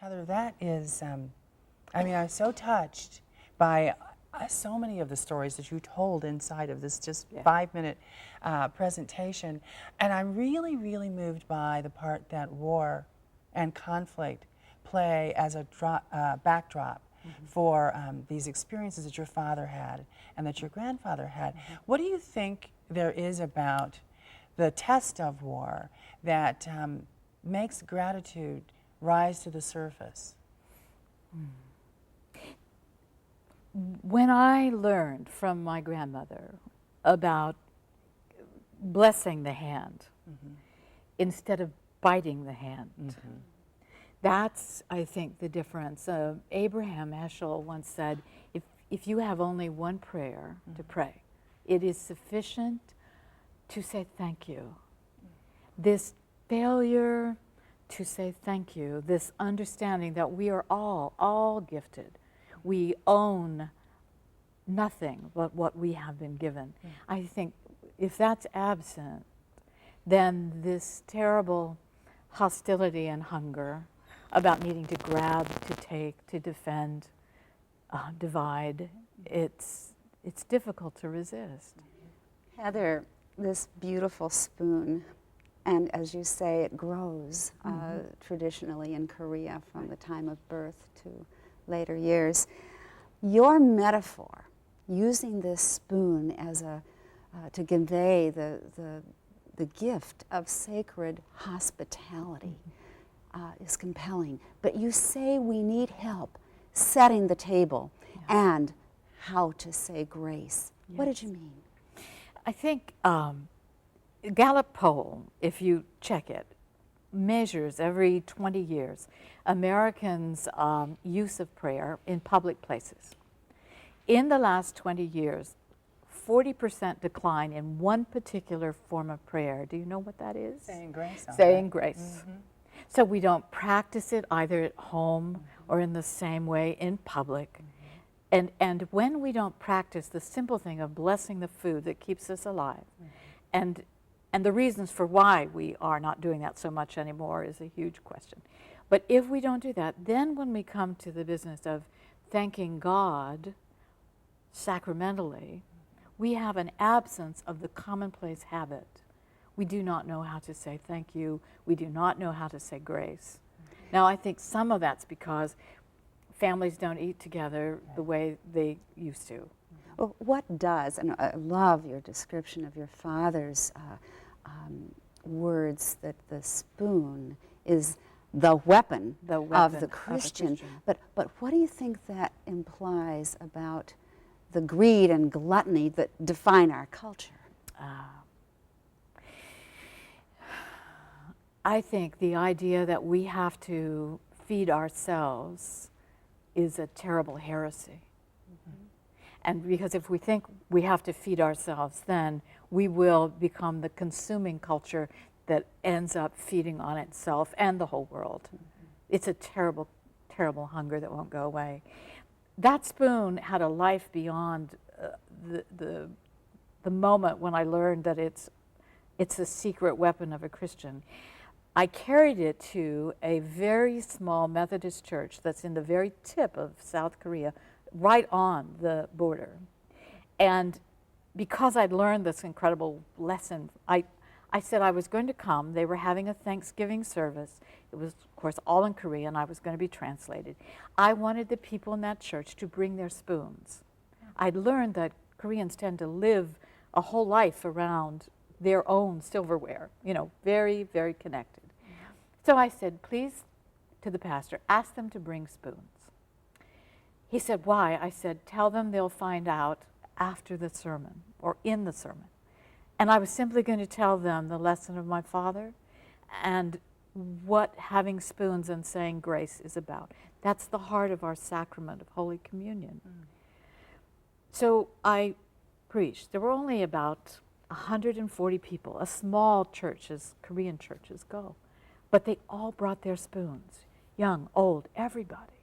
Heather, that is, I mean, I was so touched by so many of the stories that you told inside of this just 5-minute presentation. And I'm really, really moved by the part that war and conflict play as a backdrop for these experiences that your father had and that your grandfather had. What do you think there is about the test of war that makes gratitude rise to the surface? When I learned from my grandmother about blessing the hand instead of biting the hand, that's, I think, the difference. Abraham Heschel once said, if you have only one prayer to pray, it is sufficient to say thank you. This failure to say thank you, this understanding that we are all gifted. We own nothing but what we have been given. I think if that's absent, then this terrible hostility and hunger about needing to grab, to take, to defend, divide, it's difficult to resist. Heather, this beautiful spoon, and as you say, it grows traditionally in Korea from the time of birth to later years. Your metaphor, using this spoon as to convey the gift of sacred hospitality, is compelling. But you say we need help setting the table and how to say grace. Yes. What did you mean? I think Gallup poll, if you check it, measures every 20 years Americans' use of prayer in public places. In the last 20 years, 40% decline in one particular form of prayer. Do you know what that is? Saying grace. Saying grace. So we don't practice it either at home or in the same way in public. And when we don't practice the simple thing of blessing the food that keeps us alive, and the reasons for why we are not doing that so much anymore is a huge question. But if we don't do that, then when we come to the business of thanking God sacramentally, we have an absence of the commonplace habit. We do not know how to say thank you. We do not know how to say grace. Now, I think some of that's because families don't eat together the way they used to. Well, what does, and I love your description of your father's words, that the spoon is the weapon of the Christian. But what do you think that implies about the greed and gluttony that define our culture? I think the idea that we have to feed ourselves is a terrible heresy. And because if we think we have to feed ourselves, then we will become the consuming culture that ends up feeding on itself and the whole world. It's a terrible, terrible hunger that won't go away. That spoon had a life beyond the moment when I learned that it's a secret weapon of a Christian. I carried it to a very small Methodist church that's in the very tip of South Korea, right on the border. And because I'd learned this incredible lesson, I said I was going to come. They were having a Thanksgiving service. It was, of course, all in Korean. I was going to be translated. I wanted the people in that church to bring their spoons. I'd learned that Koreans tend to live a whole life around their own silverware, very, very connected. So I said, please, to the pastor, ask them to bring spoons. He said, why? I said, tell them they'll find out after the sermon or in the sermon. And I was simply going to tell them the lesson of my father and what having spoons and saying grace is about. That's the heart of our sacrament of Holy Communion. So I preached. There were only about 140 people, a small church as Korean churches go. But they all brought their spoons, young, old, everybody.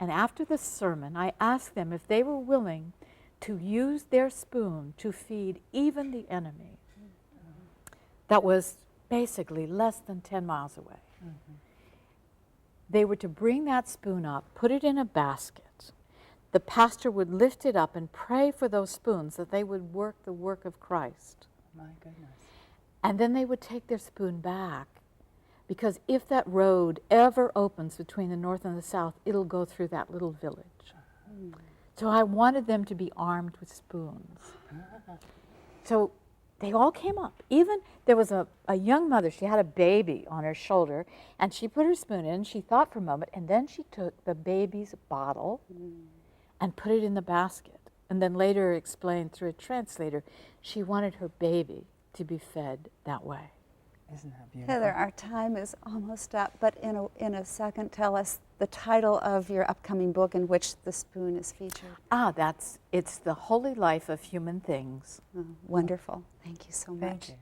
And after the sermon, I asked them if they were willing to use their spoon to feed even the enemy that was basically less than 10 miles away. they were to bring that spoon up, put it in a basket. The pastor would lift it up and pray for those spoons that they would work the work of Christ. My goodness. And then they would take their spoon back, because if that road ever opens between the north and the south, it'll go through that little village. So I wanted them to be armed with spoons. So they all came up. Even there was a young mother, she had a baby on her shoulder, and she put her spoon in, she thought for a moment, and then she took the baby's bottle and put it in the basket. And then later explained through a translator, she wanted her baby to be fed that way. Isn't that beautiful? Heather, our time is almost up, but in a second, tell us the title of your upcoming book in which the spoon is featured. It's The Holy Life of Human Things. Oh, wonderful. Thank you so much. Thank you.